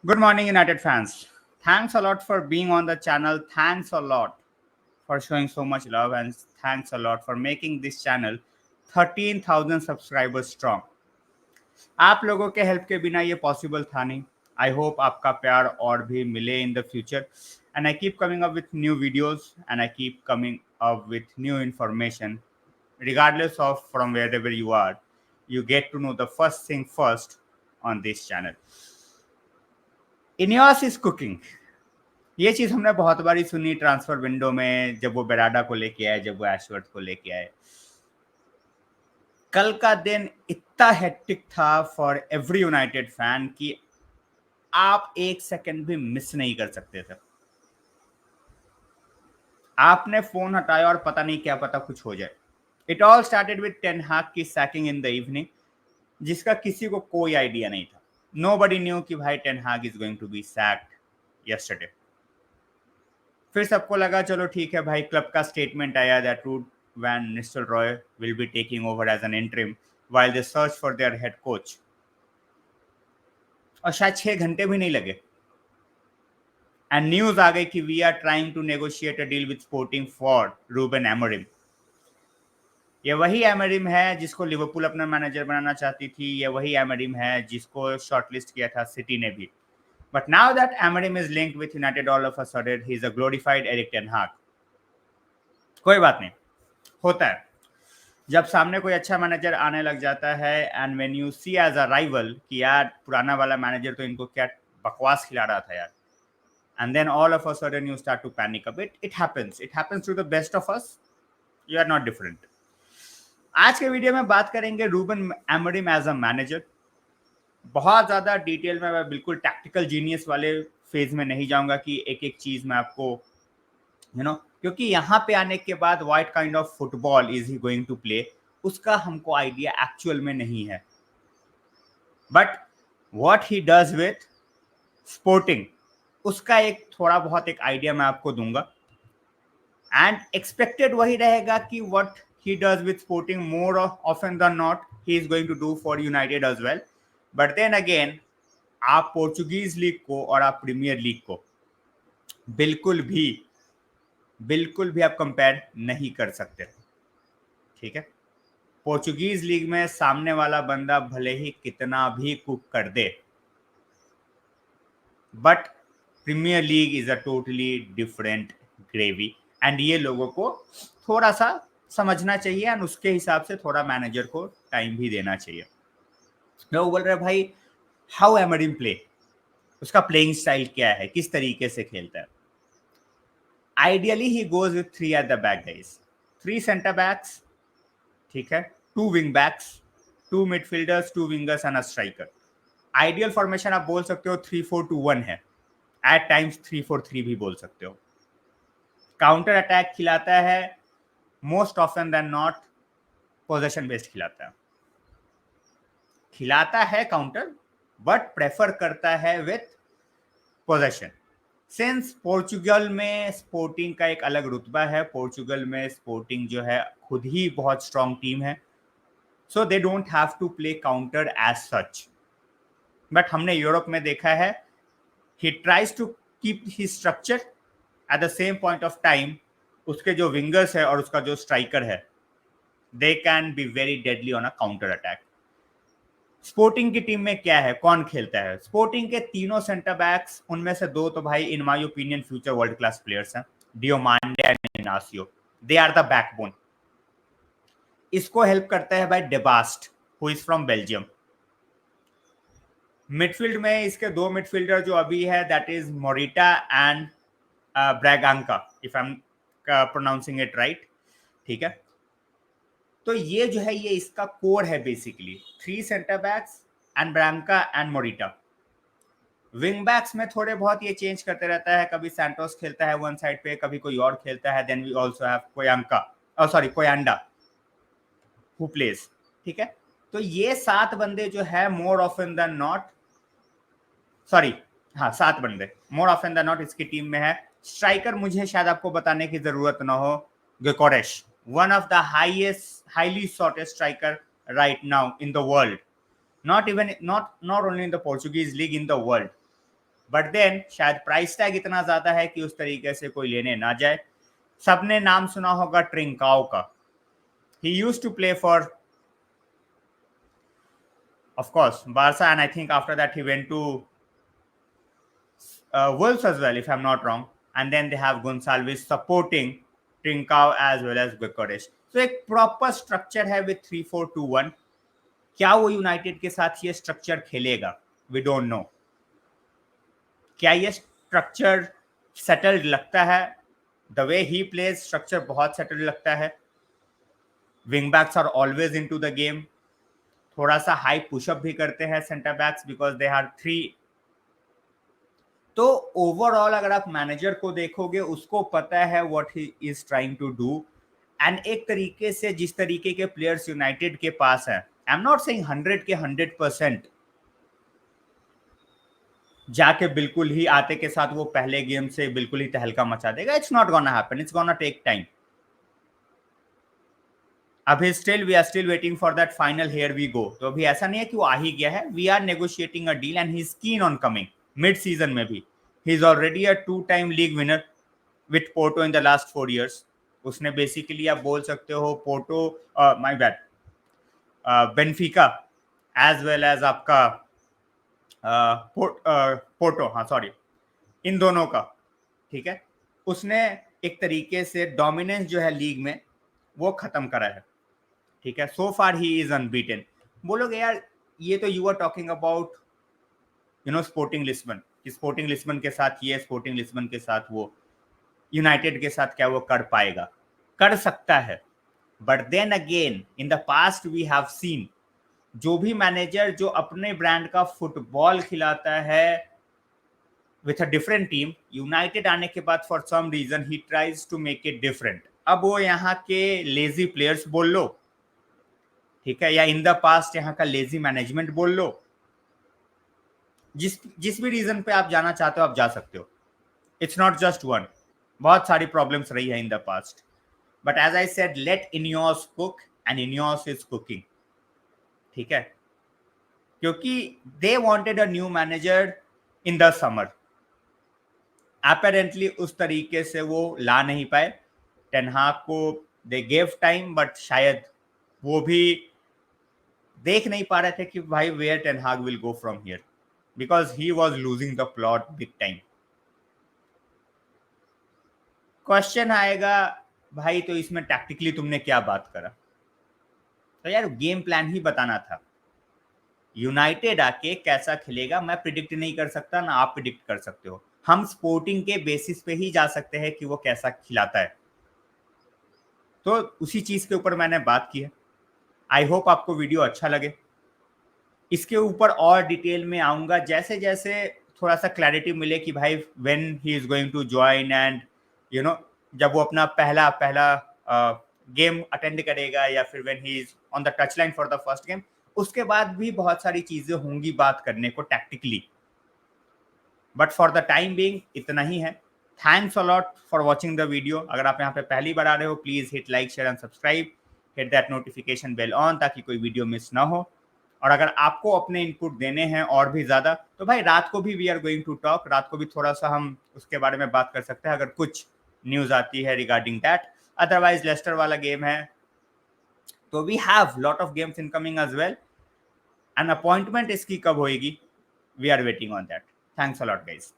Good morning, United fans. Thanks a lot for being on the channel. Thanks a lot for showing so much love, and thanks a lot for making this channel 13,000 subscribers strong. आप लोगों के help के बिना ये possible था नहीं. I hope आपका प्यार और भी मिले in the future. And I keep coming up with new videos and I keep coming up with new information. Regardless of from wherever you are, you get to know the first thing first on this channel. Ineos is cooking. ये चीज हमने बहुत बारी सुनी transfer window में, जब वो बेराडा को लेके आए, जब वो एशवर्थ को लेके आए. कल का दिन इतना हेक्टिक था फॉर एवरी यूनाइटेड फैन कि आप एक सेकंड भी मिस नहीं कर सकते थे. आपने फोन हटाया और पता नहीं क्या पता कुछ हो जाए. It all started with ten हाग की सैकिंग इन द इवनिंग, जिसका किसी को कोई आइडिया नहीं था. नोबडी न्यू कि भाई ten Hag is going to be sacked yesterday. फिर सबको लगा चलो ठीक है भाई, क्लब का स्टेटमेंट आया that Ruud van Nistelrooy will be taking over as an interim while they search for their head coach. और शायद 6 घंटे भी नहीं लगे एंड न्यूज आ गई कि we are trying to negotiate a deal with Sporting for Ruben Amorim. ये वही एमोरिम है जिसको लिवरपूल अपना मैनेजर बनाना चाहती थी. ये वही एमोरिम है जिसको शॉर्टलिस्ट किया था सिटी ने भी. But now that Amorim is linked with United all of a sudden, he is a glorified Erik ten Hag. कोई बात नहीं, होता है जब सामने कोई अच्छा मैनेजर आने लग जाता है. And when you see as a rival कि यार पुराना वाला मैनेजर तो इनको क्या बकवास खिला रहा था यार, and then all of a sudden you start to panic a bit. It happens to the best of us. You are not different. आज के वीडियो में बात करेंगे Ruben Amorim as a manager. बहुत ज़्यादा डिटेल में, मैं बिल्कुल टैक्टिकल जीनियस वाले फेज में नहीं जाऊंगा कि एक एक चीज़ मैं आपको क्योंकि यहाँ पे आने के बाद what kind of football is he going to play, उसका हमको आइडिया एक्चुअल में नहीं है. But what he does with Sporting, उसका एक थोड़ा बहुत एक आइडिया मैं आपको दूंगा. एंड एक्सपेक्टेड वही रहेगा कि what he does with Sporting more often than not he is going to do for United as well. But then again, आप पोर्चुगीज लीग को और आप प्रीमियर लीग को बिल्कुल भी आप कंपेयर नहीं कर सकते. ठीक है, पोर्चुगीज लीग में सामने वाला बंदा भले ही कितना भी कुक कर दे, but premier league is a totally different gravy. And ये लोगों को थोड़ा सा समझना चाहिए एंड उसके हिसाब से थोड़ा मैनेजर को टाइम भी देना चाहिए. लोग बोल रहे भाई हाउ एमोरिम प्ले, उसका प्लेइंग स्टाइल क्या है, किस तरीके से खेलता है. Ideally he goes with 3 at the back guys. 3 centre backs, ठीक है, 2 wing backs, 2 midfielders, 2 wingers and a striker. Ideal formation आप बोल सकते हो 3-4-2-1 है. एट टाइम्स 3-4-3 भी बोल सकते हो. काउंटर अटैक खिलाता है most often than not, position based खिलाता है काउंटर, बट प्रेफर करता है विथ पोजीशन. सिंस पोर्चुगल में स्पोर्टिंग का एक अलग रुतबा है, पोर्चुगल में स्पोर्टिंग जो है खुद ही बहुत स्ट्रॉन्ग टीम है, so they don't have to play counter as such. But हमने यूरोप में देखा है, he tries to keep he structure at the same point of time. उसके जो विंगर्स है और उसका जो स्ट्राइकर है, they can be very deadly on a counter attack. Sporting की टीम में क्या है, कौन खेलता है? स्पोर्टिंग के तीनों सेंटर बैक्स, उनमें से 2 तो भाई in my opinion future world class players हैं, Diomande and Inacio. They are the backbone. इसको हेल्प करता है भाई Debast, who is from Belgium. Midfield में इसके 2 मिडफील्डर जो अभी है, that is Morita and Braganca, if I am pronouncing it right. ठीक है, तो ये जो है ये इसका कोर है basically. 3 centre backs and Branca and Morita. Wing backs में थोड़े बहुत ये चेंज करते रहता है, कभी सैंटोस खेलता है वन साइड पे, कभी कोई और खेलता है. Then we also have Quenda who plays. ठीक है, तो ये 7 बंदे जो है मोर ऑफन देन नॉट, 7 बंदे मोर ऑफन देन नॉट इसकी टीम में है. स्ट्राइकर मुझे शायद आपको बताने की जरूरत ना हो, गोकोरेश, one of the highly sought striker right now in the world, not only in the Portuguese league, in the world. But then शायद प्राइस टैग इतना ज्यादा है कि उस तरीके से कोई लेने ना जाए। सबने नाम सुना होगा ट्रिंकाओ का। He used to play for of course Barca, and I think after that he went to Wolves as well, if I'm not wrong. And then they have Gonçalves supporting Trincao as well as Gyökeres. So एक proper structure है with 3-4-2-1। क्या वो United के साथ ये structure खेलेगा? We don't know. क्या ये स्ट्रक्चर सेटल्ड लगता है? The way he plays structure बहुत सेटल्ड लगता है। Wing backs are always into the game. थोड़ा सा हाई पुशअप भी करते हैं centre backs because they are 3। तो ओवरऑल अगर आप मैनेजर को देखोगे उसको पता है what he is trying to do. And एक तरीके से जिस तरीके के प्लेयर्स यूनाइटेड के पास हैं, आई एम नॉट सेइंग 100 के 100% जाके बिल्कुल ही आते के साथ वो पहले गेम से बिल्कुल ही तहलका मचा देगा। It's not gonna happen, it's gonna take time. अभी we are still waiting for that final here we go. तो अभी ऐसा नहीं है कि वो आ ही गया है। We are negotiating a deal and he is keen on coming mid season में भी। He is already a 2-time league winner with Porto in the last 4 years। उसने बेसिकली आप बोल सकते हो Porto, my bad, Benfica as well as आपका Porto, हाँ सॉरी, इन दोनों का, ठीक है। उसने एक तरीके से डोमिनेंस जो है लीग में वो खत्म करा है, ठीक है। So far he is unbeaten. बोलोगे यार ये तो you are talking about Sporting Lisbon, कि स्पोर्टिंग लिस्बन के साथ ये, स्पोर्टिंग लिस्बन के साथ वो। यूनाइटेड के साथ क्या वो कर पाएगा? कर सकता है, but then again in the past we have seen जो भी मैनेजर जो अपने ब्रांड का फुटबॉल खिलाता है with a different team, United आने के बाद for some reason he tries to make it different. अब वो यहाँ के लेजी प्लेयर्स बोल लो, ठीक है, या इन द पास्ट यहाँ का लेजी मैनेजमेंट बोल लो, जिस भी रीजन पे आप जाना चाहते हो आप जा सकते हो। इट्स नॉट जस्ट वन, बहुत सारी प्रॉब्लम्स रही है in the past. But as I said, let INEOS cook and INEOS is cooking, ठीक है। क्योंकि they wanted a new manager in the summer, apparently उस तरीके से वो ला नहीं पाए। टेन हाग को दे गेव टाइम, बट शायद वो भी देख नहीं पा रहे थे कि भाई वेयर टेन हाग will go from here, because he was losing the plot big time. Question आएगा भाई तो इसमें टैक्टिकली तुमने क्या बात करा? तो यार गेम प्लान ही बताना था। यूनाइटेड आके कैसा खेलेगा मैं प्रिडिक्ट नहीं कर सकता, ना आप प्रिडिक्ट कर सकते हो। हम स्पोर्टिंग के बेसिस पे ही जा सकते हैं कि वो कैसा खिलाता है। तो उसी चीज के ऊपर मैंने बात की है। आई होप आपको वीडियो अच्छा लगे। इसके ऊपर और डिटेल में आऊँगा जैसे जैसे थोड़ा सा क्लैरिटी मिले कि भाई when he is going to join and जब वो अपना पहला पहला गेम अटेंड करेगा या फिर when he is on the touch line for the first game. उसके बाद भी बहुत सारी चीज़ें होंगी बात करने को tactically, but for the time being इतना ही है। Thanks a lot for watching the video. अगर आप यहाँ पे पहली बार आ रहे हो please hit like share and subscribe, hit that notification bell on ताकि कोई वीडियो मिस ना हो। और अगर आपको अपने इनपुट देने हैं और भी ज़्यादा तो भाई रात को भी we are going to talk, रात को भी थोड़ा सा हम उसके बारे में बात कर सकते हैं अगर कुछ न्यूज़ आती है रिगार्डिंग दैट। अदरवाइज लेस्टर वाला गेम है तो we have lot of games incoming as well. An appointment इसकी कब होएगी, we are waiting on that. Thanks a lot guys.